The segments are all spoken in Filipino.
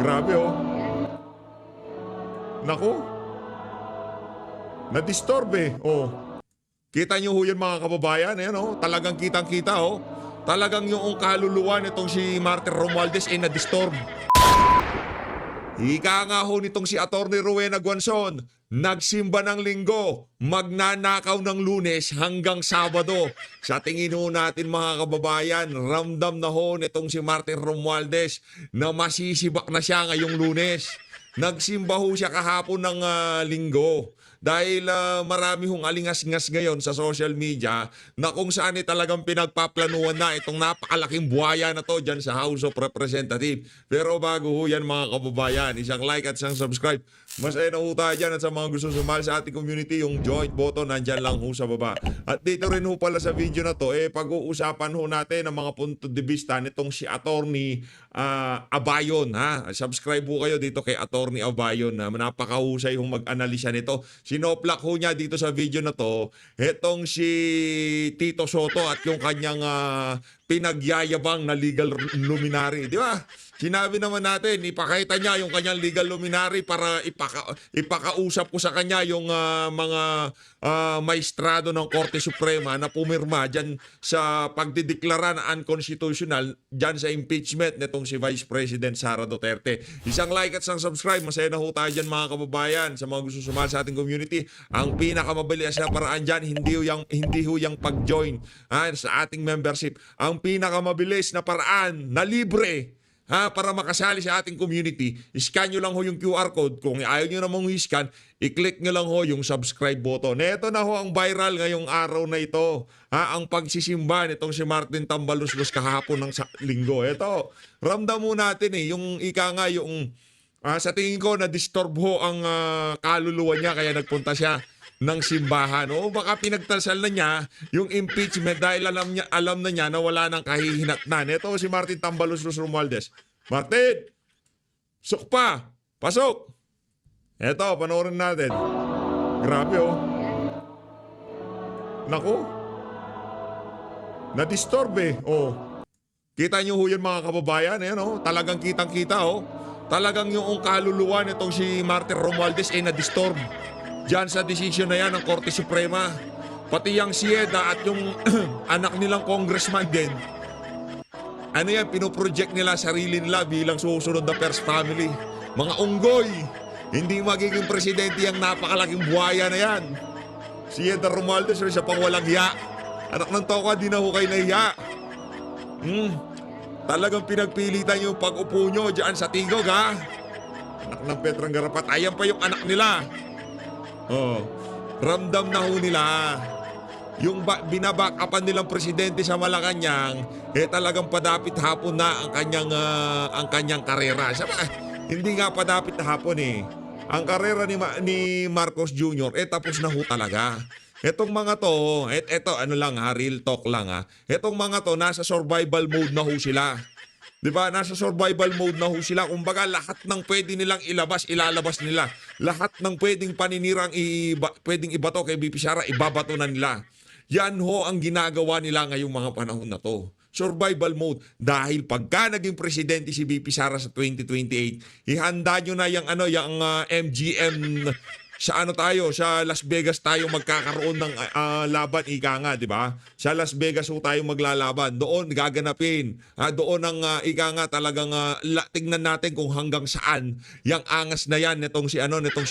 Grabe oh. Naku. Na-disturb eh. Oh. Kita nyo ho yan mga kababayan. Ayan oh. Talagang kitang-kita oh. Talagang yung kaluluwa nitong si Martin Romualdez ay na-disturb. Ika nga ho nitong si Atty. Rowena Guanzon, nagsimba ng Linggo, magnanakaw ng Lunes hanggang Sabado. Sa tingin ho natin mga kababayan, ramdam na ho nitong si Martin Romualdez na masisibak na siya ngayong Lunes. Nagsimba ho siya kahapon ng Linggo. Dahil marami hong alingas-ngas ngayon sa social media na kung saan talagang pinagpaplanuhan na itong napakalaking buhaya na to dyan sa House of Representatives. Pero bago ho yan mga kababayan, isang like at isang subscribe. Masaya na ho tayo dyan at sa mga gusto sumali sa ating community, yung join button nandyan lang ho sa baba. At dito rin ho pala sa video na to, pag-uusapan ho natin ang mga punto de vista nitong si Atty. Abayon. Ha? Subscribe ho kayo dito kay Atty. Abayon. Napakahusay hong mag-analisa nito. Sinoplak ho niya dito sa video na to, etong si Tito Soto at yung kanyang pinagyayabang na legal luminary. Di ba? Sinabi naman natin, ipakita niya yung kanyang legal luminary para ipakausap ko sa kanya yung mga maestrado ng Korte Suprema na pumirma dyan sa pagdideklara na unconstitutional dyan sa impeachment nitong si Vice President Sara Duterte. Isang like at isang subscribe. Masaya na ho tayo dyan mga kababayan. Sa mga gusto sumali sa ating community, ang pinakamabilis na paraan dyan, hindi ho yung pag-join sa ating membership. Ang pinakamabilis na paraan na libre para makasali sa ating community, scan nyo lang ho yung QR code. Kung ayaw nyo namang i-scan, i-click nyo lang ho yung subscribe button. Ito na ho ang viral ngayong araw na ito. Ang pagsisimba nitong si Martin Tambaluslos kahapon ng Linggo. Ito, ramdam mo natin yung ika nga yung sa tingin ko na-disturb ho ang kaluluwa niya kaya nagpunta siya ng simbahan. O baka pinagtasal na niya yung impeachment dahil alam na niya na wala nang kahihinatnan. Ito si Martin Tambaluslos Romualdez. Martin! Sok pa! Pasok! Ito, panoorin natin. Grabe oh. Naku. Na-disturb eh. Oh. Kita nyo ho yan mga kababayan. Ayan oh. Talagang kitang-kita oh. Talagang yung kaluluwa nitong si Martin Romualdez ay na-disturb diyan sa desisyon na yan ng Korte Suprema. Pati yung Sieda at yung anak nilang congressman din. Ano yan, pinoproject nila sarili nila bilang susunod na first family. Mga unggoy. Hindi magiging presidente yung napakalaking buhaya na yan. Sieda Romualdez, siya pang walang hiya. Anak ng toka, di na ho kayo nahiya. Talagang pinagpilitan yung pag-upo nyo dyan sa tigog ha. Anak ng Petrang Garapat, ayan pa yung anak nila. Oh, ramdam na ho nila yung binabackupan nilang presidente sa Malacanang talagang padapit hapon na ang kanyang karera. Hindi nga padapit na hapon ang karera ni Marcos Jr. Tapos na ho talaga. Etong mga to, eto ano lang real talk lang etong mga to nasa survival mode na ho sila. Diba? Nasa survival mode na ho sila. Kumbaga, lahat ng pwede nilang ilabas, ilalabas nila. Lahat ng pwedeng paninirang pwedeng ibato kay BP Sara, ibabato na nila. Yan ho ang ginagawa nila ngayong mga panahon na to. Survival mode. Dahil pagka naging presidente si BP Sara sa 2028, ihanda nyo na yung MGM sa sa Las Vegas tayo magkakaroon ng laban ika nga, di ba? Sa Las Vegas ho tayo maglalaban. Doon gaganapin. Doon ang ika nga talagang tingnan natin kung hanggang saan yang angas na yan nitong si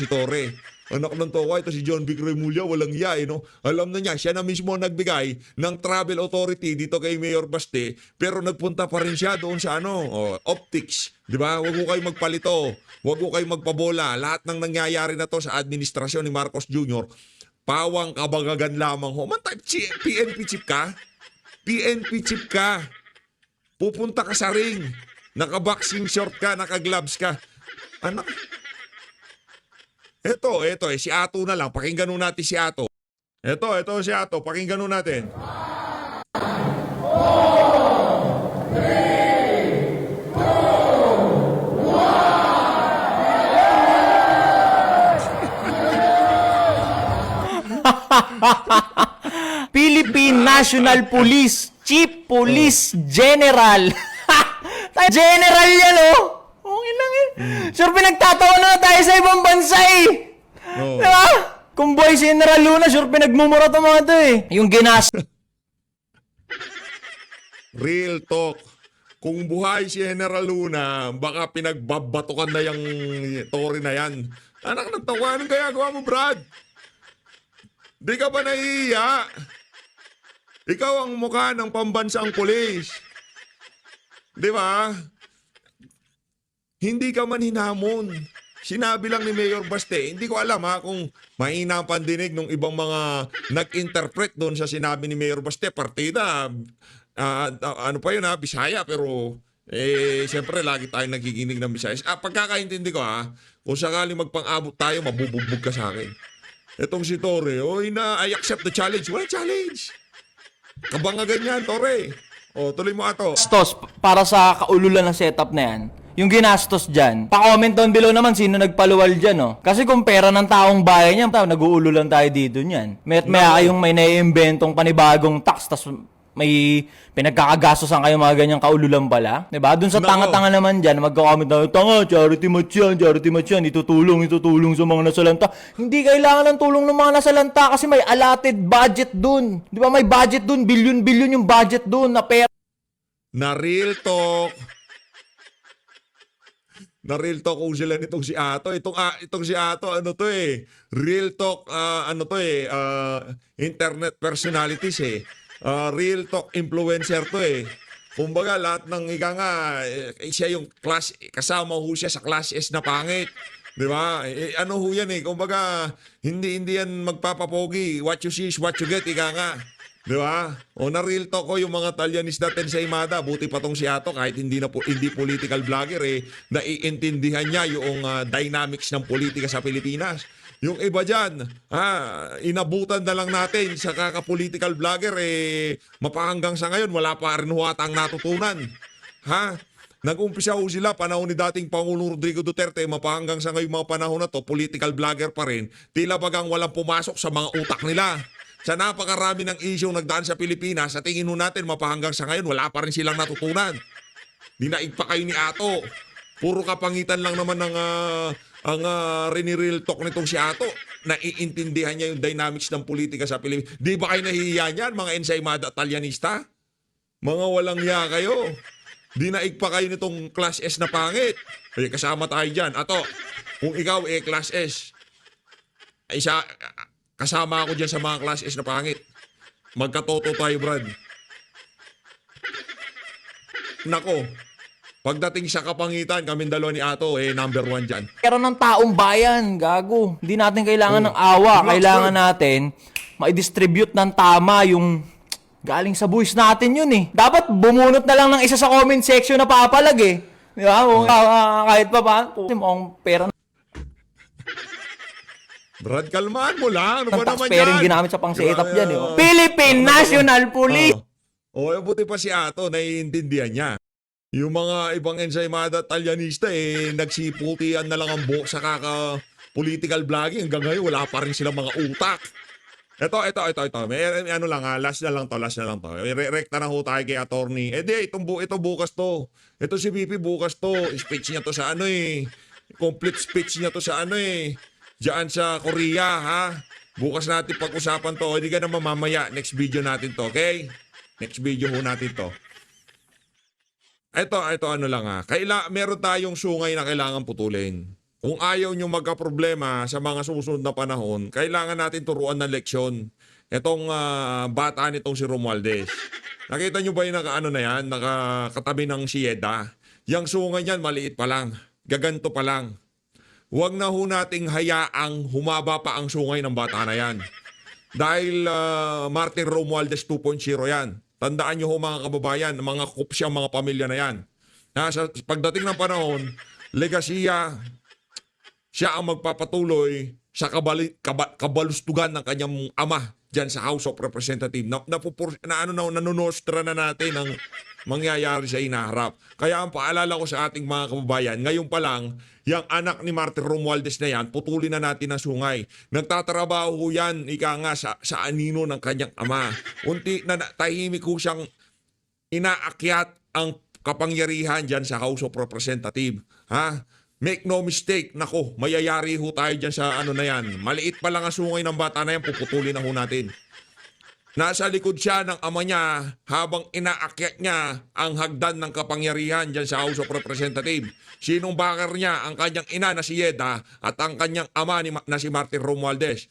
Torre. Anak ng toka, ito si John Vic Remulla, walang hiya no? Alam na niya, siya na mismo nagbigay ng travel authority dito kay Mayor Baste, pero nagpunta pa rin siya doon sa optics. Di ba? Huwag ko kayo magpalito. Huwag ko kayo magpabola. Lahat ng nangyayari na to sa administrasyon ni Marcos Jr., pawang kabagagan lamang ho. PNP chip ka? PNP chip ka. Pupunta ka sa ring. Naka-boxing short ka, naka-gloves ka. Anak. Ito, si Ato na lang. Pakinggan nun natin si Ato. Ito si Ato. Pakinggan nun natin. Philippine National Police Chief Police General. General yan, oh. Okay lang Sure, pinagtatawa na tayo sa ibang bansa eh. Oo. Diba? Kung boy si General Luna, sure pinagmumura to mga to eh. Yung Real talk. Kung buhay si General Luna, baka pinagbabatukan na yung Tory na yan. Anak ng tawa, anong gagawa mo, Brad? Di ka ba nahihiya? Ikaw ang mukha ng pambansang pulis. Di ba? Hindi ka man hinamon. Sinabi lang ni Mayor Baste, hindi ko alam kung mahina ang pandinig ng ibang mga nag-interpret doon sa sinabi ni Mayor Baste. Partida, ano pa yun Bisaya, pero siyempre lagi tayong nagiginig ng Bisaya. Pagkakaintindi ko kung sakaling magpang-abot tayo, mabubugbog ka sa akin. Itong si Torre, I accept the challenge. Wala challenge. Kabangagan yan, Torre. Tuloy mo ato. ginastos para sa kaululan ng setup na yan. Yung ginastos dyan. Pa-comment down below naman sino nagpaluwal dyan, no? Kasi kung pera ng taong bayan yan, nag-uulo lang tayo dito niyan. May kayong may naiimbentong panibagong tax, tas may pinagkakagastosan kayo mga ganyang kaululan pala. Diba? Dun sa tanga-tanga naman dyan, magka-comment na, tanga, charity match yan, itutulong sa mga nasalanta. Hindi kailangan ng tulong ng mga nasalanta kasi may allotted budget dun. Diba? May budget dun, billion-billion yung budget dun na pera. Na real talk. Na real talk kung sila nitong si Ato. Itong si Ato, real talk, internet personalities real talk influencer to Kumbaga, lahat ng siya yung kasama ho siya sa class S na pangit. Di ba? Ano ho yan Kumbaga, hindi yan magpapapogi. What you see is what you get, Di ba? Na real talk ko yung mga Talyanista Tensei Mada, buti pa tong si Ato kahit hindi political vlogger naiintindihan niya yung dynamics ng politika sa Pilipinas. Yung iba dyan, inabutan na lang natin sa kaka-political vlogger mapahanggang sa ngayon wala pa rin huwatang natutunan. Nag-umpisa ho sila panahon ni dating Pangulong Rodrigo Duterte, mapahanggang sa ngayon mga panahon na to, political vlogger pa rin, tila bagang walang pumasok sa mga utak nila. Sa napakarami ng issue nagdaan sa Pilipinas, sa tingin ho natin mapahanggang sa ngayon, wala pa rin silang natutunan. Dinaig pa kayo ni Ato. Puro kapangitan lang naman ng ang real talk nitong si Ato. Naiintindihan niya yung dynamics ng politika sa Pilipinas. Di ba kayo nahihiya niyan, mga ensaymada at Talyanista? Mga walang hiya kayo. Dinaig pa kayo nitong class S na pangit. Kasama tayo dyan. Ato, kung ikaw class S, kasama ako dyan sa mga class S na pangit. Magkatoto tayo, Brad. Nako, pagdating sa kapangitan, kaming dalawa ni Ato, number 1 dyan. Pera ng taong bayan, gago. Hindi natin kailangan ng awa. Relax, Kailangan bro. natin ma-distribute ng tama yung galing sa buwis natin yun Dapat bumunot na lang ng isa sa comment section na papalag Di ba? Kahit pa pa, ang pera Brad, kalmaan mo lang. Ano ng ba naman taxpayer yan? ginamit sa pang-setup Diba, dyan Philippine National Police! Buti pa si Ato, naiintindihan niya. Yung mga ibang ensaymada at Talyanista, nagsiputian na lang ang buhok sa kaka-political vlogging. Hanggang ngayon, wala pa rin silang mga utak. Ito. May ano lang last na lang to. Rekta na ho tayo kay attorney. Ito bukas to. Ito si VP bukas to. Speech niya to sa complete speech niya to sa diyan sa Korea, Bukas natin pag-usapan to. Hindi ka na mamamaya. Next video natin to, okay? Next video ho natin to. Ito ano lang meron tayong sungay na kailangan putulin. Kung ayaw nyo magka-problema sa mga susunod na panahon, kailangan natin turuan ng leksyon. Itong bata nitong si Romualdez. Nakita nyo ba yung nakakatabi ng Sieda? Yang sungay niyan, maliit pa lang. Gaganto pa lang. Huwag na ho nating hayaang humaba pa ang sungay ng bata na yan. Dahil Martin Romualdez 2.0 yan. Tandaan nyo ho mga kababayan, mga kupsya, mga pamilya na yan. Sa pagdating ng panahon, legasiya, siya ang magpapatuloy sa kabalustugan ng kanyang ama dyan sa House of Representatives. Nanonostra na natin ang mangyayari sa inaharap. Kaya ang paalala ko sa ating mga kababayan, ngayon pa lang, yung anak ni Martin Romualdez na yan, putulin na natin ang sungay. Nagtatrabaho yan, sa anino ng kanyang ama. Unti na tahimik ko siyang inaakyat ang kapangyarihan dyan sa House of Representatives. Make no mistake, nako, mayayari ho tayo dyan sa ano na yan. Maliit pa lang ang sungay ng bata na yan, puputulin na ho natin. Nasa likod siya ng ama niya habang inaakyat niya ang hagdan ng kapangyarihan dyan sa House of Representatives. Sinong backer niya? Ang kanyang ina na si Yeda at ang kanyang ama na si Martin Romualdez.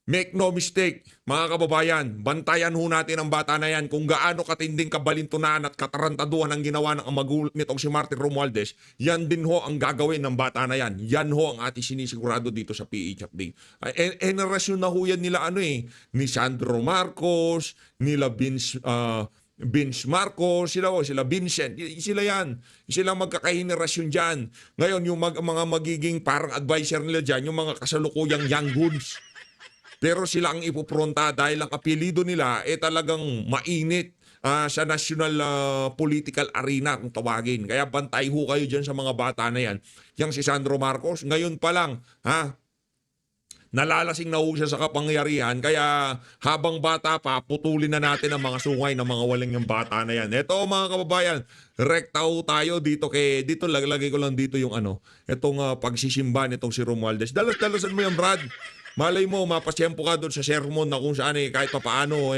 Make no mistake, mga kababayan, bantayan ho natin ang bata na yan kung gaano katinding kabalintunan at katarantaduhan ang ginawa ng magulang nitong si Martin Romualdez. Yan din ho ang gagawin ng bata na yan. Yan ho ang ating sinisigurado dito sa PHFD. Generasyon na ho yan nila ni Sandro Marcos, nila Vince Marcos, sila Vincent, sila yan. Sila magkakahenerasyon dyan. Ngayon, yung mga magiging parang advisor nila dyan, yung mga kasalukuyang young goons. Pero sila ang ipupronta dahil ang apelido nila talagang mainit sa national political arena kung tawagin. Kaya bantay ho kayo dyan sa mga bata na yan. Yang si Sandro Marcos, ngayon pa lang, nalalasing na ho siya sa kapangyarihan. Kaya habang bata pa, putulin na natin ang mga sungay ng mga walang yung bata na yan. Ito mga kababayan, rekta ho tayo dito lagay ko lang dito yung itong pagsisimba nitong si Romualdez. Dalas-dalasan mo yan, Brad. Malay mo, mapasyempo ka doon sa sermon na kung saan kahit papaano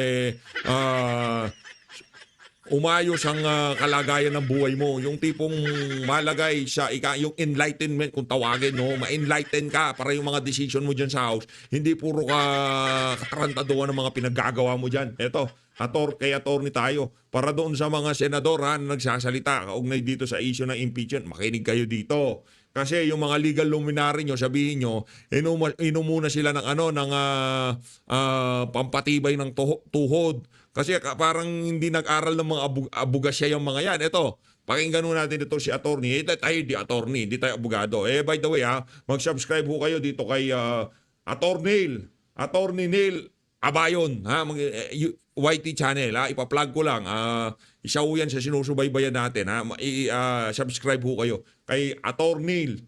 umayos ang kalagayan ng buhay mo. Yung tipong malagay sa yung enlightenment kung tawagin, no? Ma-enlighten ka para yung mga decision mo dyan sa house. Hindi puro ka katarantaduhan ng mga pinaggagawa mo dyan. Eto, kay attorney tayo. Para doon sa mga senador na nagsasalita kaugnay dito sa issue ng impeachment, makinig kayo dito. Kasi yung mga legal luminary nyo, sabihin nyo, inumuna sila ng pampatibay ng tuhod. Kasi parang hindi nag-aral ng mga abugasya yung mga yan. Ito, pakinggan natin ito si attorney. Tayo di attorney, di tayo abogado. By the way, mag-subscribe ho kayo dito kay Attorney Neil Abayon, YT channel, ipa-plug ko lang. Isa ho yan sa sinusubaybayan natin. Subscribe ho kayo kay Attorney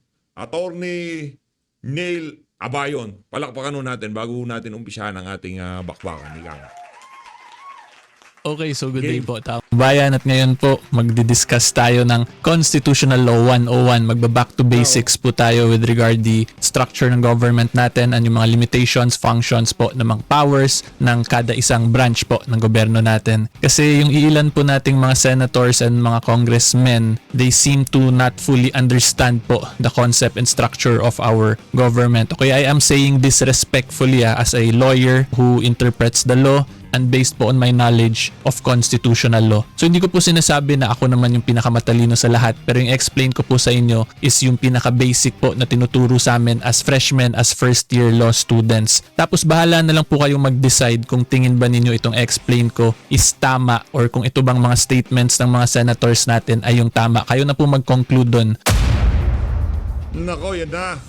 Neil Abayon. Palakpakan ho natin bago natin umpisahan ang ating bakbakan. Okay, so good day po. Bayan, at ngayon po magdi-discuss tayo ng Constitutional Law 101. Magba-back to basics po tayo with regard the structure ng government natin and yung mga limitations, functions po ng mga powers ng kada isang branch po ng gobyerno natin. Kasi yung iilan po nating mga senators and mga congressmen, they seem to not fully understand po the concept and structure of our government. Okay, I am saying this respectfully as a lawyer who interprets the law and based po on my knowledge of constitutional law. So hindi ko po sinasabi na ako naman yung pinakamatalino sa lahat, pero yung explain ko po sa inyo is yung pinaka-basic po na tinuturo sa amin as freshmen, as first year law students. Tapos bahala na lang po kayong mag-decide kung tingin ba ninyo itong explain ko is tama or kung ito bang mga statements ng mga senators natin ay yung tama. Kayo na po mag-conclude doon. Nako, yan na.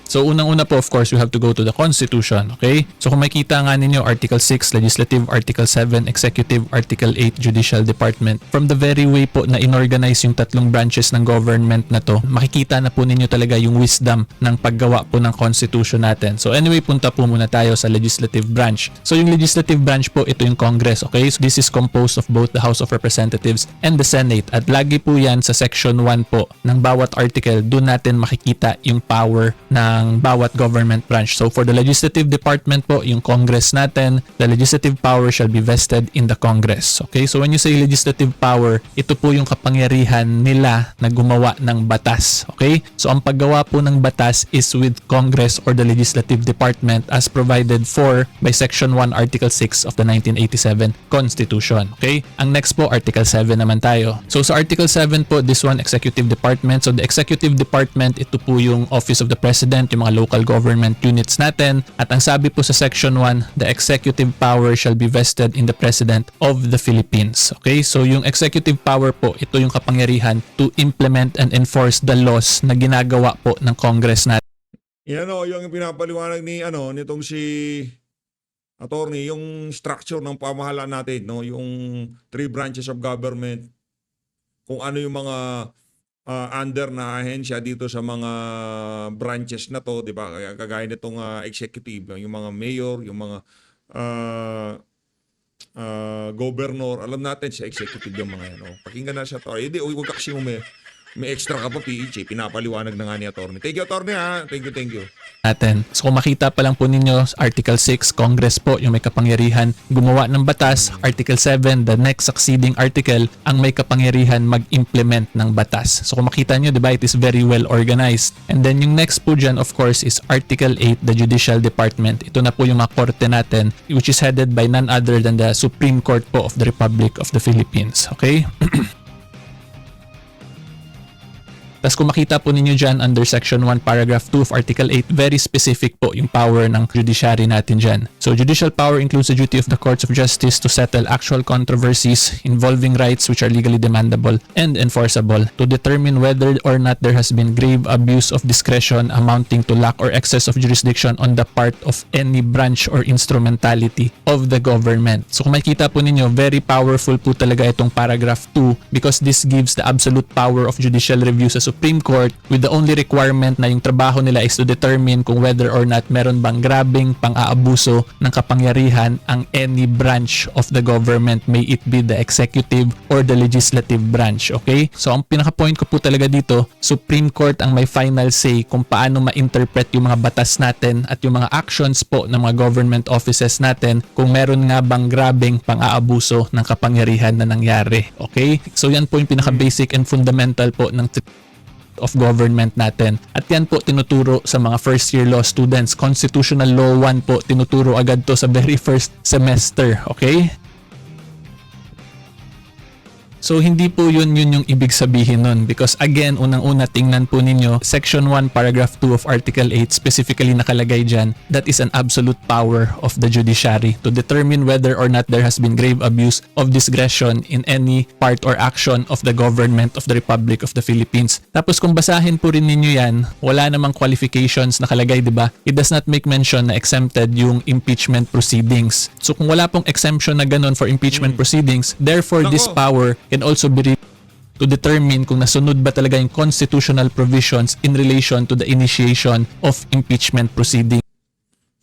So unang-una po, of course, we have to go to the Constitution, okay? So kung makita nga ninyo, Article 6, Legislative, Article 7, Executive, Article 8, Judicial Department. From the very way po na inorganize yung tatlong branches ng government na to, makikita na po ninyo talaga yung wisdom ng paggawa po ng Constitution natin. So anyway, punta po muna tayo sa Legislative Branch. So yung Legislative Branch po, ito yung Congress, okay? So this is composed of both the House of Representatives and the Senate. At lagi po yan sa Section 1 po ng bawat article, doon natin makikita yung power ng bawat government branch. So for the legislative department po, yung Congress natin, the legislative power shall be vested in the Congress. Okay? So when you say legislative power, ito po yung kapangyarihan nila na gumawa ng batas. Okay? So ang paggawa po ng batas is with Congress or the legislative department as provided for by Section 1, Article 6 of the 1987 Constitution. Okay? Ang next po, Article 7 naman tayo. So sa Article 7 po, this one, executive department. So the executive department, ito po yung Office of the President, yung mga local government units natin. At ang sabi po sa Section 1, the executive power shall be vested in the President of the Philippines. Okay? So yung executive power po, ito yung kapangyarihan to implement and enforce the laws na ginagawa po ng Congress natin. Yan yung pinapaliwanag nitong si attorney, yung structure ng pamahalaan natin, no? Yung three branches of government, kung ano yung mga under na ahensya dito sa mga branches na to, di ba? Kagaya nitong executive, yung mga mayor, yung mga governor, alam natin sa executive yung mga yan. Pakinggan na siya to. Hindi, huwag ka kasi May extra ka pa, PH. Pinapaliwanag na nga ni attorney. Thank you, attorney, ha. Thank you. natin. So kung makita pa lang po ninyo, Article 6, Congress po yung may kapangyarihan gumawa ng batas. Article 7, the next succeeding article, ang may kapangyarihan mag-implement ng batas. So kung makita nyo, diba, it is very well organized. And then yung next po dyan, of course, is Article 8, the Judicial Department. Ito na po yung mga korte natin, which is headed by none other than the Supreme Court po of the Republic of the Philippines. Okay? Tapos kung makita po ninyo dyan under Section 1, Paragraph 2 of Article 8, very specific po yung power ng judiciary natin dyan. So judicial power includes the duty of the courts of justice to settle actual controversies involving rights which are legally demandable and enforceable, to determine whether or not there has been grave abuse of discretion amounting to lack or excess of jurisdiction on the part of any branch or instrumentality of the government. So kung makita po ninyo, very powerful po talaga itong Paragraph 2 because this gives the absolute power of judicial review sa Supreme Court with the only requirement na yung trabaho nila is to determine kung whether or not meron bang grabing pang-aabuso ng kapangyarihan ang any branch of the government, may it be the executive or the legislative branch. Okay? So ang pinaka-point ko po talaga dito, Supreme Court ang may final say kung paano ma-interpret yung mga batas natin at yung mga actions po ng mga government offices natin kung meron nga bang grabing pang-aabuso ng kapangyarihan na nangyari. Okay? So yan po yung pinaka-basic and fundamental po ng of government natin. At yan po tinuturo sa mga first year law students. Constitutional Law 1 po tinuturo agad to sa very first semester. Okay? So hindi po yun yung ibig sabihin nun because again, unang-una tingnan po ninyo Section 1, Paragraph 2 of Article 8 specifically nakalagay dyan, that is an absolute power of the judiciary to determine whether or not there has been grave abuse of discretion in any part or action of the government of the Republic of the Philippines. Tapos kung basahin po rin ninyo yan, wala namang qualifications nakalagay, diba? It does not make mention na exempted yung impeachment proceedings. So kung wala pong exemption na ganun for impeachment proceedings, therefore this power can also be to determine kung nasunod ba talaga yung constitutional provisions in relation to the initiation of impeachment proceedings.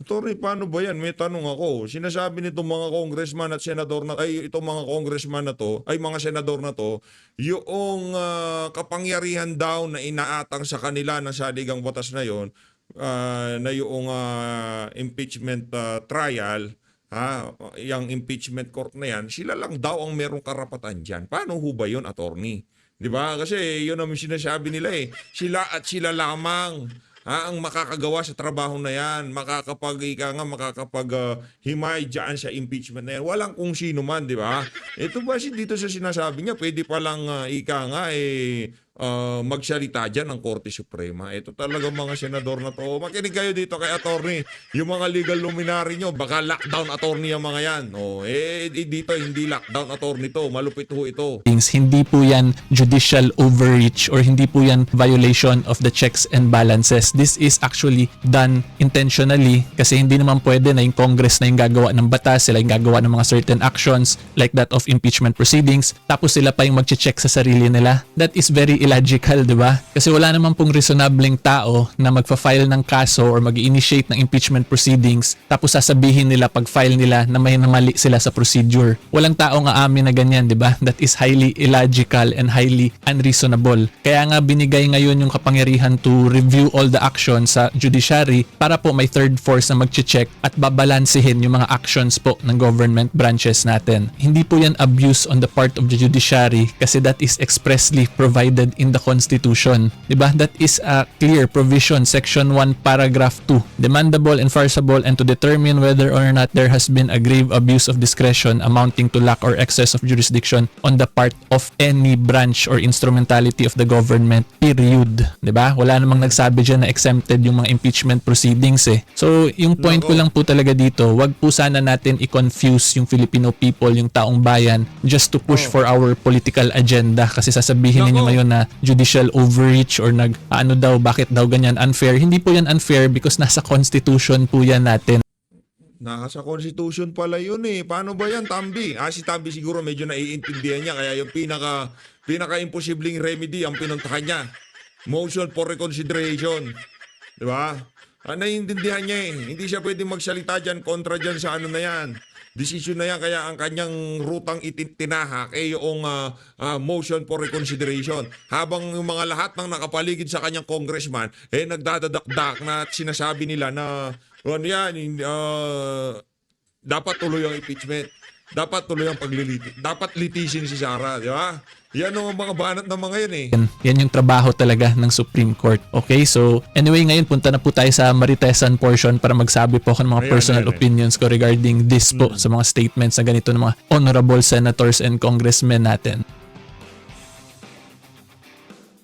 Attorney, paano ba yan? May tanong ako. Sinasabi nitong mga congressman at senador na, itong mga congressman na to, mga senador na to, yung kapangyarihan daw na inaatang sa kanila ng saligang batas na yon, na yung impeachment trial, yung impeachment court na yan, sila lang daw ang merong karapatan dyan. Paano ho ba yun, attorney? Di ba? Kasi yun ang sinasabi nila eh. Sila at sila lamang ang makakagawa sa trabaho na yan. Makakapag-himay dyan sa impeachment na yan. Walang kung sino man, di ba? Ito ba dito sa sinasabi niya, pwede palang magsalita dyan ng Korte Suprema. Ito talaga mga senador na to. Makinig kayo dito kay attorney. Yung mga legal luminary nyo, baka lockdown attorney ang mga yan. Dito hindi lockdown attorney to. Malupit ho ito. Hindi po yan judicial overreach or hindi po yan violation of the checks and balances. This is actually done intentionally kasi hindi naman pwede na yung Congress na yung gagawa ng batas, sila yung gagawa ng mga certain actions like that of impeachment proceedings, tapos sila pa yung mag-check sa sarili nila. That is very illogical, di ba? Kasi wala naman pong reasonableng tao na magfa-file ng kaso or mag-initiate ng impeachment proceedings tapos sasabihin nila pag-file nila na may namali sila sa procedure. Walang tao nga amin na ganyan, di ba? That is highly illogical and highly unreasonable. Kaya nga binigay ngayon yung kapangyarihan to review all the actions sa judiciary para po may third force na mag-check at babalansehin yung mga actions po ng government branches natin. Hindi po yan abuse on the part of the judiciary kasi that is expressly provided in the Constitution. Diba? That is a clear provision, Section 1, Paragraph 2. Demandable, enforceable, and to determine whether or not there has been a grave abuse of discretion amounting to lack or excess of jurisdiction on the part of any branch or instrumentality of the government, period. Diba? Wala namang nagsabi dyan na exempted yung mga impeachment proceedings eh. So, yung point ko lang po talaga dito, wag po sana natin i-confuse yung Filipino people, yung taong bayan, just to push for our political agenda kasi sasabihin ninyo ngayon na judicial overreach or bakit daw ganyan unfair. Hindi po yan unfair because nasa constitution po yan natin. Nasa Constitution pala yun eh. Paano ba yan, Tambi? Si Tambi siguro medyo naiintindihan niya kaya yung pinaka-imposibleng remedy ang pinuntahan niya. Motion for reconsideration. Di ba? Naiintindihan niya eh. Hindi siya pwedeng magsalita dyan kontra dyan sa ano na yan. Desisyon na yan, kaya ang kanyang rutang tinahak yung motion for reconsideration. Habang yung mga lahat ng nakapaligid sa kanyang congressman, nagdadadakdak na sinasabi nila na dapat tuloy ang impeachment. Dapat tuloy ang pagliliti. Dapat litisin si Sara, di ba? Yan ang mga banat ng mga yan eh. Yan yung trabaho talaga ng Supreme Court. Okay, so anyway, ngayon punta na po tayo sa Maritesan portion para magsabi po ako ng mga Ayan, personal ayan. opinions ko regarding this po sa mga statements na ganito ng mga honorable senators and congressmen natin.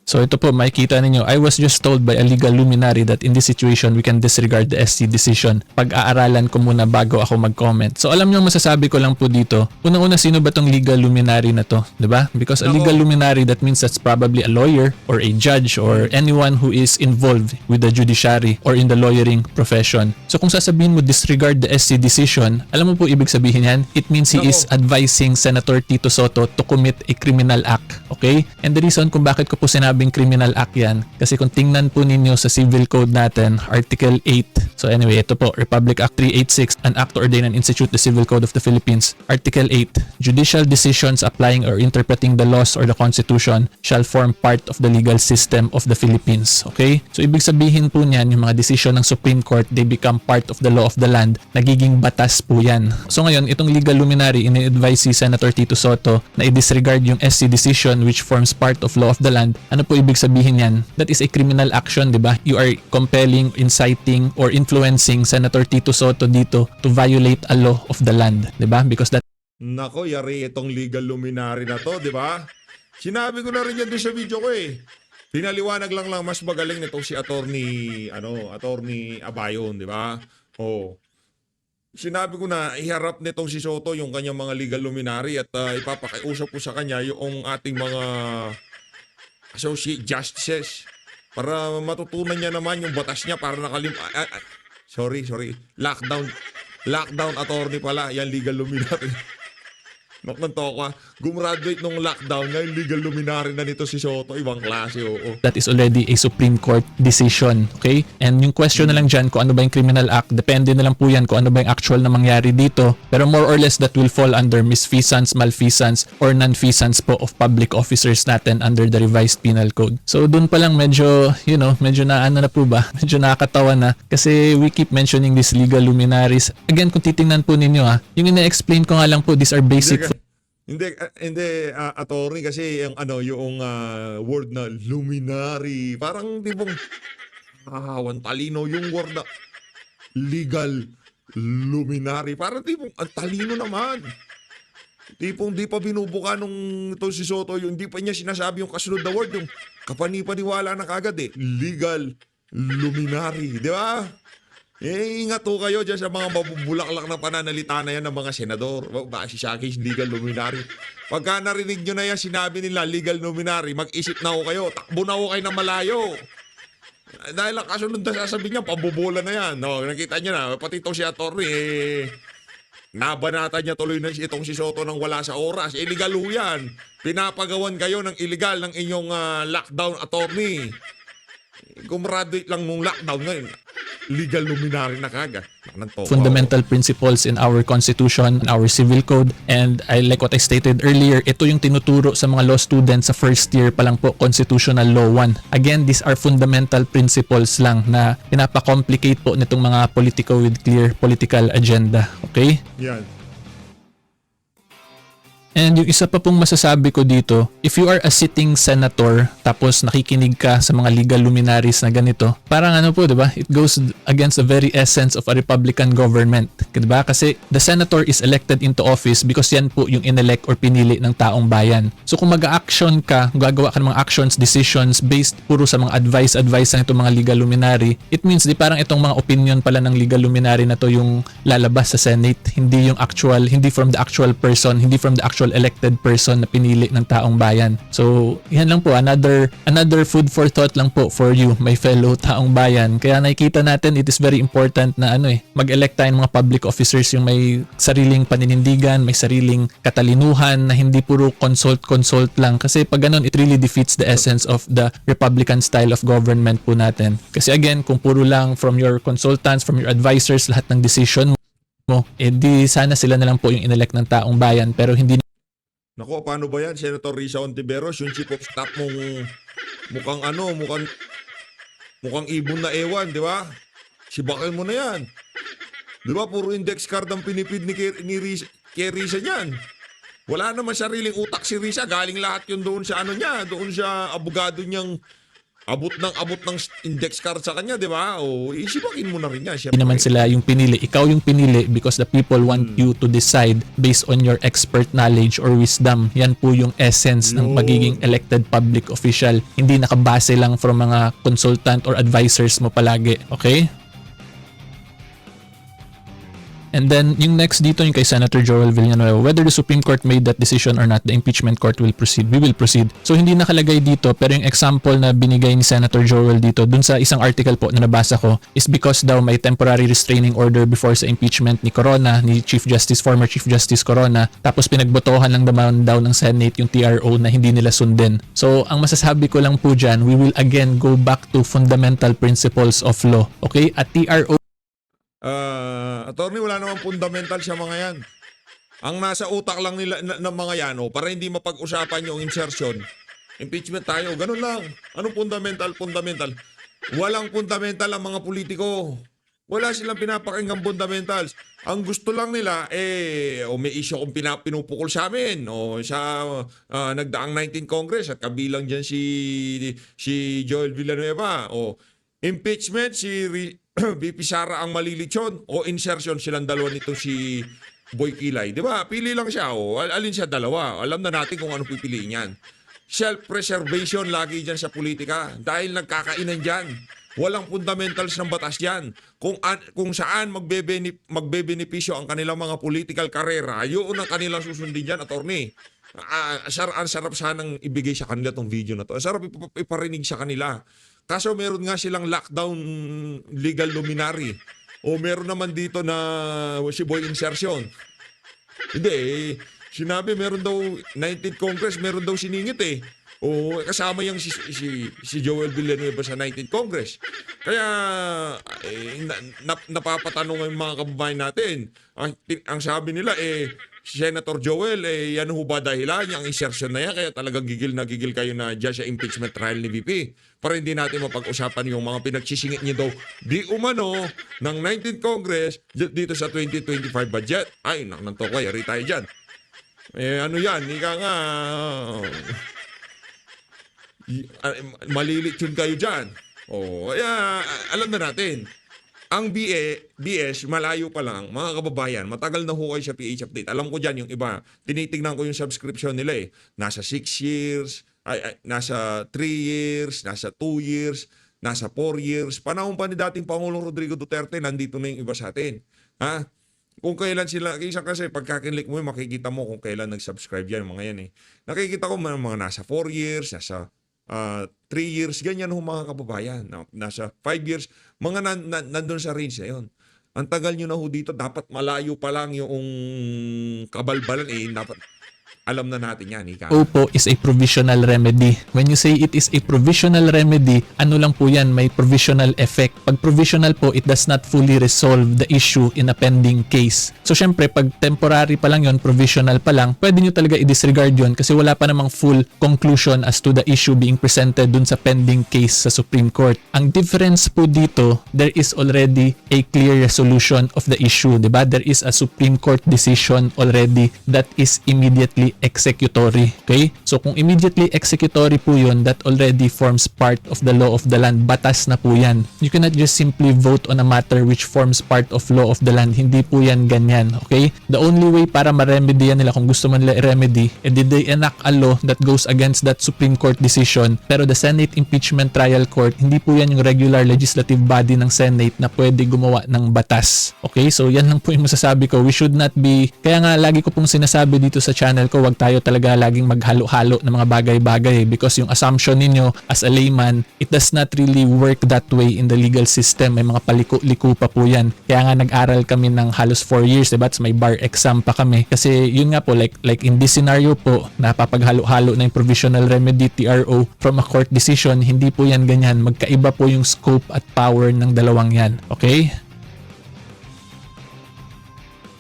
So ito po, makikita ninyo, I was just told by a legal luminary that in this situation, we can disregard the SC decision. Pag-aaralan ko muna bago ako mag-comment. So alam nyo, masasabi ko lang po dito, unang-una, sino ba tong legal luminary na to? Diba? Because a legal luminary, that means that's probably a lawyer or a judge or anyone who is involved with the judiciary or in the lawyering profession. So kung sasabihin mo disregard the SC decision, alam mo po ibig sabihin yan? It means he is advising Senator Tito Sotto to commit a criminal act. Okay? And the reason kung bakit ko po sinabing criminal act yan, kasi kung tingnan po ninyo sa Civil Code natin, Article 8. So anyway, ito po, Republic Act 386, an act to ordain and institute the Civil Code of the Philippines. Article 8, judicial decisions applying or interpreting the laws or the Constitution shall form part of the legal system of the Philippines. Okay? So ibig sabihin po niyan, yung mga decision ng Supreme Court, they become part of the law of the land. Nagiging batas po yan. So ngayon, itong legal luminary, ini-advise si Senator Tito Sotto na i-disregard yung SC decision which forms part of law of the land. Ano po ibig sabihin yan? That is a criminal action, di ba? You are compelling, inciting, or influencing Senator Tito Sotto dito to violate a law of the land, di ba? Because that Nako, yari itong legal luminary na to, di ba? Sinabi ko na rin yan doon sa video ko eh. Pinaliwanag lang mas magaling nitong si attorney Abayon, di ba? Oh. Sinabi ko na iharap nitong si Sotto yung kanyang mga legal luminary at ipapakiusap ko sa kanya yung ating mga associate justices para matutunan niya naman yung batas niya para sorry. Lockdown attorney pala. Yan legal luminary. Naknanto ko gumraduate nung lockdown ngayon legal luminary na nito si Sotto. Ibang klase, oo. that is already a Supreme Court decision. Okay? And yung question na lang dyan kung ano ba yung criminal act, depende na lang po yan kung ano ba yung actual na mangyari dito. Pero more or less that will fall under misfeasance, malfeasance, or nonfeasance po of public officers natin under the revised penal code. So dun pa lang medyo, medyo na ano na po ba? Medyo nakakatawa na kasi we keep mentioning these legal luminaries. Again, kung titingnan po ninyo yung ina-explain ko nga lang po, these are basic Hindi, attorney, kasi yung word na luminary, parang di bang talino yung word na legal luminary. Parang di bang ang talino naman. Tipong di pa binubuka nung ito si Sotto, yung di pa niya sinasabi yung kasunod na word, yung kapanipaniwala na kagad legal luminary, di ba? Ingat ho kayo dyan sa mga mabubulaklak na pananalita na yan ng mga senador. Si Shakis, legal luminary. Pagka narinig nyo na yan, sinabi nila legal luminary, mag-isip na ho kayo, takbo na ho kayo na malayo. Dahil ang kasunod na sasabihin niya, pabubola na yan. No, nakita nyo na, pati itong si attorney, nabanata niya tuloy na itong si Sotto nang wala sa oras. Illegal ho yan. Pinapagawan kayo ng illegal ng inyong lockdown attorney. Gumraduate lang nung lockdown ngayon. Legal luminary na kagad. fundamental principles in our constitution, in our civil code, and I like what I stated earlier, ito yung tinuturo sa mga law students sa first year pa lang po, Constitutional Law 1. Again, these are fundamental principles lang na pinapakomplicate po nitong mga politiko with clear political agenda. Okay? Yan. And yung isa pa pong masasabi ko dito, if you are a sitting senator tapos nakikinig ka sa mga legal luminaries na ganito, parang ano po, 'di ba? It goes against the very essence of a republican government, 'di ba? Kasi the senator is elected into office because yan po yung inelect or pinili ng taong bayan. So kung mag-action ka, gagawa ka ng mga actions, decisions based puro sa mga advice ng itong mga legal luminary, it means di parang itong mga opinion pala ng legal luminary na to yung lalabas sa Senate, hindi yung actual, hindi from the actual person, hindi from the actual elected person na pinili ng taong bayan. So, yan lang po, another food for thought lang po for you, my fellow taong bayan. Kaya nakikita natin, it is very important na mag-elect tayo ng mga public officers yung may sariling paninindigan, may sariling katalinuhan, na hindi puro consult lang. Kasi pag ganun, it really defeats the essence of the Republican style of government po natin. Kasi again, kung puro lang from your consultants, from your advisors, lahat ng decision mo, di sana sila na lang po yung inelect ng taong bayan pero hindi Nako, paano ba yan? Senator Risa Ontiveros, yung chief of staff mong mukhang ibon na ewan, di ba? Sibakin mo na yan. Di ba, puro index card ang pinipid ni Risa, kay Risa niyan. Wala naman sariling utak si Risa. Galing lahat yun doon sa doon sa abogado niyang abot ng index card sa kanya, di ba? O, isipakin mo na rin yan. Siyempre. naman sila yung pinili. Ikaw yung pinili because the people want you to decide based on your expert knowledge or wisdom. Yan po yung essence ng pagiging elected public official. Hindi nakabase lang from mga consultant or advisors mo palagi. Okay? And then, yung next dito, yung kay Senator Joel Villanueva, whether the Supreme Court made that decision or not, the impeachment court will proceed. We will proceed. So, hindi nakalagay dito, pero yung example na binigay ni Senator Joel dito, dun sa isang article po na nabasa ko, is because daw may temporary restraining order before sa impeachment ni Corona, ni former Chief Justice Corona, tapos pinagbotohan lang naman daw ng Senate yung TRO na hindi nila sundin. So, ang masasabi ko lang po dyan, we will again go back to fundamental principles of law. Okay? At TRO Attorney, wala namang fundamental sa mga yan. Ang nasa utak lang nila ng mga yan, para hindi mapag-usapan yung insertion, impeachment tayo, ganun lang. Anong fundamental? Fundamental. Walang fundamental ang mga politiko. Wala silang pinapakinggan fundamentals. Ang gusto lang nila, may issue kung pinupukol sa amin, sa nagdaang 19 Congress at kabilang dyan si Joel Villanueva, impeachment, VP Sara ang malilitsyon o insertion silang dalawa nito si Boy Kilay. Di ba? Pili lang siya. Alin siya dalawa. Alam na natin kung ano pipiliin yan. Self-preservation lagi dyan sa politika dahil nagkakainan dyan. Walang fundamentals ng batas dyan. Kung saan magbebenepisyo ang kanilang mga political karera, yun ang kanilang susundin dyan, attorney. Ang sarap sanang ibigay sa kanila tong video na to. Ang sarap iparinig sa kanila. Kaso meron nga silang lockdown legal luminary. O meron naman dito na si Boy insertion. Hindi, sinabi meron daw 19th Congress, meron daw siningit O kasama yung si Joel Villanueva sa 19th Congress. Kaya napapatanong yung mga kababayan natin. Ang sabi nila si Senator Joel, yan ho ba dahilan yung insertion na yan? Kaya talagang gigil kayo na dyan sa impeachment trial ni VP. Para hindi natin mapag-usapan yung mga pinagsisingit niyo daw di umano ng 19th Congress dito sa 2025 budget. Ay, nantokoy, yari tayo dyan. Ano yan? Ika nga, malilitsyon kayo dyan. Alam na natin. Ang BS, malayo pa lang, mga kababayan, matagal na ho kayo sa PH Update. Alam ko dyan, yung iba, tinitignan ko yung subscription nila Nasa 6 years, nasa 3 years, nasa 2 years, nasa 4 years. Panahon pa ni dating Pangulong Rodrigo Duterte, nandito na yung iba sa atin. Ha? Kung kailan sila, isa kasi pagkakinlik mo, makikita mo kung kailan nag-subscribe yan, mga yan Nakikita ko mga nasa 4 years, nasa 3 years, ganyan ho mga kababayan. Nasa 5 years, mga nandun sa range na yun. Ang tagal nyo na ho dito, dapat malayo pa lang yung kabalbalan. Dapat alam na natin yan. Opo is a provisional remedy. When you say it is a provisional remedy, ano lang po yan, may provisional effect. Pag provisional po, it does not fully resolve the issue in a pending case. So syempre, pag temporary pa lang yon, provisional pa lang, pwede nyo talaga i-disregard yon kasi wala pa namang full conclusion as to the issue being presented dun sa pending case sa Supreme Court. Ang difference po dito, there is already a clear resolution of the issue. Diba? There is a Supreme Court decision already that is immediately executory. Okay? So kung immediately executory po yun, that already forms part of the law of the land. Batas na po yan. You cannot just simply vote on a matter which forms part of law of the land. Hindi po yan ganyan. Okay? The only way para ma-remedy yan nila kung gusto man nila i-remedy, did they enact a law that goes against that Supreme Court decision. Pero the Senate Impeachment Trial Court, hindi po yan yung regular legislative body ng Senate na pwede gumawa ng batas. Okay? So yan lang po yung masasabi ko. We should not be, kaya nga lagi ko pong sinasabi dito sa channel ko, wag tayo talaga laging maghalo-halo ng mga bagay-bagay because yung assumption ninyo as a layman, it does not really work that way in the legal system. May mga paliko-liko pa po yan. Kaya nga nag-aral kami ng halos 4 years, diba? May bar exam pa kami. Kasi yun nga po, like in this scenario po, napapaghalo-halo na yung provisional remedy TRO from a court decision, hindi po yan ganyan. Magkaiba po yung scope at power ng dalawang yan. Okay?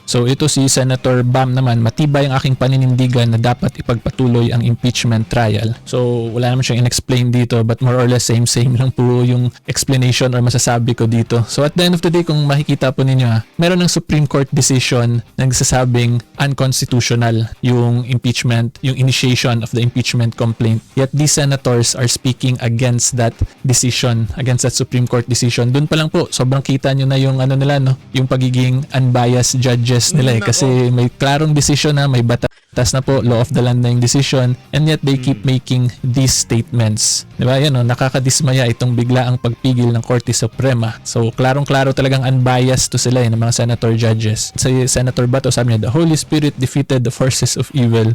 So ito si Senator Bam naman, matibay ang aking paninindigan na dapat ipagpatuloy ang impeachment trial. So wala naman siyang in-explain dito, but more or less same lang po yung explanation or masasabi ko dito. So at the end of the day, kung makikita po ninyo, meron ng Supreme Court decision na nagsasabing unconstitutional yung impeachment, yung initiation of the impeachment complaint. Yet these senators are speaking against that decision, against that Supreme Court decision. Doon pa lang po, sobrang kita nyo na yung ano nila, no? Yung pagiging unbiased judges nila eh. Kasi may klarong decision na, may batas na po, law of the land na yung decision, and yet they keep making these statements. Diba? Yan o, nakakadismaya itong bigla ang pagpigil ng Korte Suprema. So, klarong-klaro talagang unbiased to sila ng mga senator judges. Sa Senator Bato, sabi niya, the Holy Spirit defeated the forces of evil.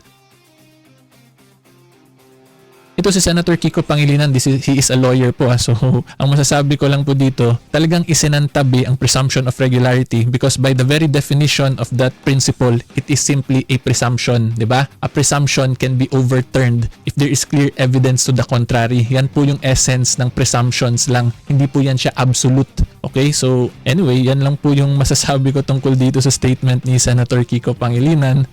Ito si Senator Kiko Pangilinan, he is a lawyer po. So, ang masasabi ko lang po dito, talagang isinantabi ang presumption of regularity because by the very definition of that principle, it is simply a presumption, di ba? A presumption can be overturned if there is clear evidence to the contrary. Yan po yung essence ng presumptions lang. Hindi po yan siya absolute. Okay? So, anyway, yan lang po yung masasabi ko tungkol dito sa statement ni Senator Kiko Pangilinan.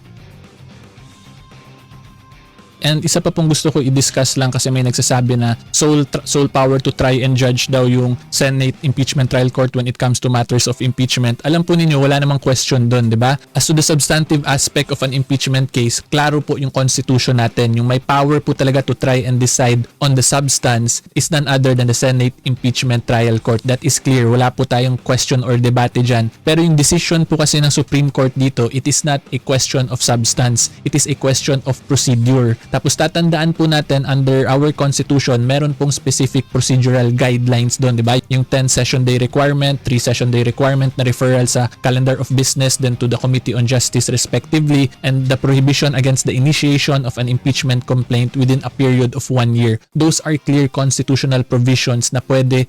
And isa pa pong gusto ko i-discuss lang kasi may nagsasabi na sole power to try and judge daw yung Senate Impeachment Trial Court when it comes to matters of impeachment. Alam po ninyo, wala namang question doon, di ba? As to the substantive aspect of an impeachment case, klaro po yung constitution natin. Yung may power po talaga to try and decide on the substance is none other than the Senate Impeachment Trial Court. That is clear. Wala po tayong question or debate dyan. Pero yung decision po kasi ng Supreme Court dito, it is not a question of substance. It is a question of procedure. Tapos tatandaan po natin under our constitution, meron pong specific procedural guidelines doon, di ba? Yung 10 session day requirement, 3 session day requirement na referral sa calendar of business then to the Committee on Justice respectively, and the prohibition against the initiation of an impeachment complaint within a period of 1 year. Those are clear constitutional provisions na pwede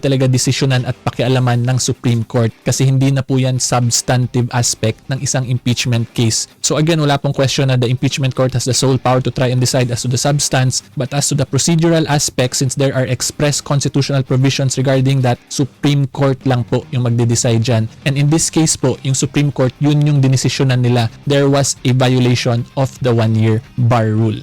talaga desisyonan at pakialaman ng Supreme Court kasi hindi na po yan substantive aspect ng isang impeachment case. So again, wala pong question na the impeachment court has the sole power to try and decide as to the substance, but as to the procedural aspect, since there are express constitutional provisions regarding that, Supreme Court lang po yung magde-decide dyan. And in this case po, yung Supreme Court, yun yung dinesisyonan nila. There was a violation of the 1-year bar rule.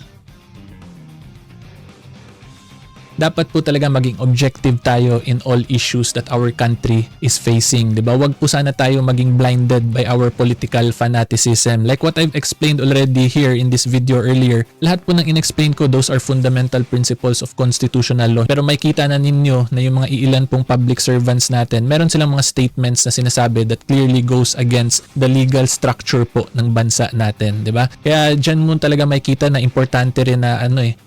Dapat po talaga maging objective tayo in all issues that our country is facing. Diba? Wag po sana tayo maging blinded by our political fanaticism. Like what I've explained already here in this video earlier, lahat po ng in-explain ko, those are fundamental principles of constitutional law. Pero may kita na ninyo na yung mga iilan pong public servants natin, meron silang mga statements na sinasabi that clearly goes against the legal structure po ng bansa natin. Diba? Kaya dyan mo talaga may kita na importante rin na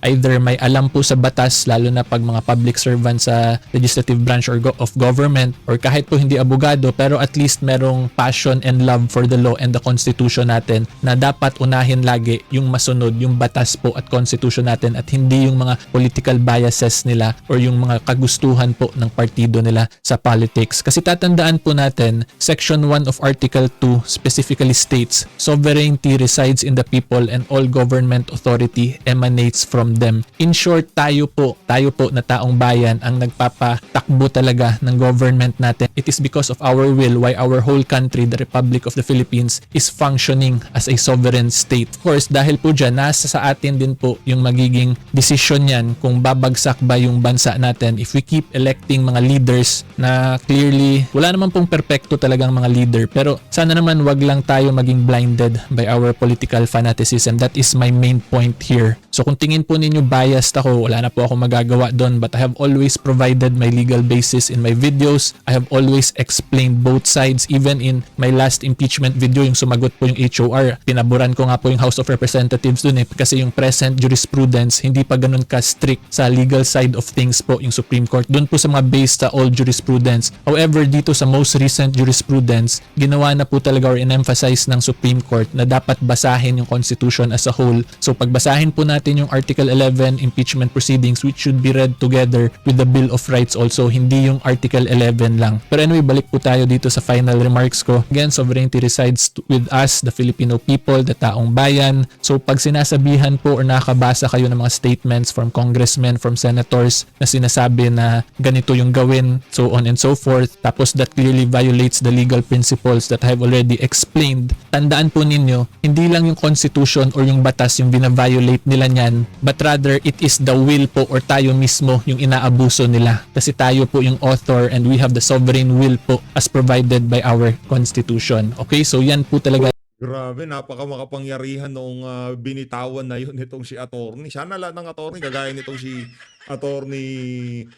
either may alam po sa batas, lalo na pag mga public servants sa legislative branch or of government, or kahit po hindi abogado pero at least merong passion and love for the law and the constitution natin, na dapat unahin lagi yung masunod yung batas po at constitution natin at hindi yung mga political biases nila or yung mga kagustuhan po ng partido nila sa politics. Kasi tatandaan po natin, Section 1 of Article 2 specifically states, sovereignty resides in the people and all government authority emanates from them. In short, tayo po na taong bayan ang nagpapatakbo talaga ng government natin. It is because of our will why our whole country, the Republic of the Philippines, is functioning as a sovereign state. Of course, dahil po dyan, nasa sa atin din po yung magiging desisyon yan kung babagsak ba yung bansa natin if we keep electing mga leaders na clearly, wala naman pong perpekto talagang mga leader, pero sana naman wag lang tayo maging blinded by our political fanaticism. That is my main point here. So kung tingin po ninyo biased ako, wala na po ako magagawa doon, but I have always provided my legal basis in my videos. I have always explained both sides. Even in my last impeachment video, yung sumagot po yung HOR, pinaboran ko nga po yung House of Representatives doon kasi yung present jurisprudence hindi pa ganun ka-strict sa legal side of things po yung Supreme Court. Doon po sa mga based sa old jurisprudence. However, dito sa most recent jurisprudence, ginawa na po talaga or in-emphasize ng Supreme Court na dapat basahin yung Constitution as a whole. So pagbasahin po natin yung Article 11 impeachment proceedings, which should be read together with the Bill of Rights also, hindi yung Article 11 lang. Pero anyway, balik po tayo dito sa final remarks ko. Again, sovereignty resides with us, the Filipino people, the taong bayan. So pag sinasabihan po or nakabasa kayo ng mga statements from congressmen, from senators na sinasabi na ganito yung gawin, so on and so forth, tapos that clearly violates the legal principles that I have already explained, tandaan po ninyo, hindi lang yung constitution or yung batas yung binaviolate nila niyan, but rather it is the will po or tayo mismo yung inaabuso nila. Kasi tayo po yung author and we have the sovereign will po as provided by our constitution. Okay, so yan po talaga. Grabe, napaka makapangyarihan noong binitawan na yun itong si attorney. Sana lahat ng attorney kagaya nitong si attorney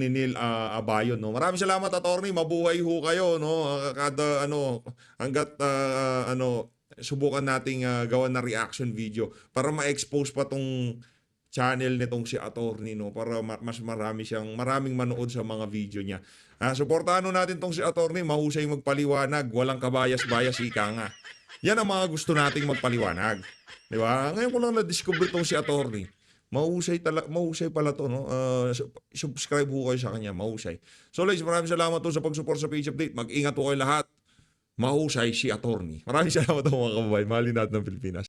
Neil Abayon, no. Maraming salamat attorney, mabuhay ho kayo, no. Kada hangga't subukan nating gawan na reaction video para ma-expose pa tong channel nitong si attorney, no, para mas maraming manood sa mga video niya. Suportahan natin tong si attorney, mahusay magpaliwanag, walang kabayas-bayas, ika nga. Yan ang mga gusto nating magpaliwanag. Di ba? Ngayon ko lang na-discover tong si attorney. Mahusay pala to, no? Subscribe ho kayo sa kanya, mahusay. So ladies, maraming salamat to sa pag-support sa Page Update. Mag-ingat po kayo lahat. Mahusay si attorney. Maraming salamat po mga kababayan. Mahalin natin ng Pilipinas.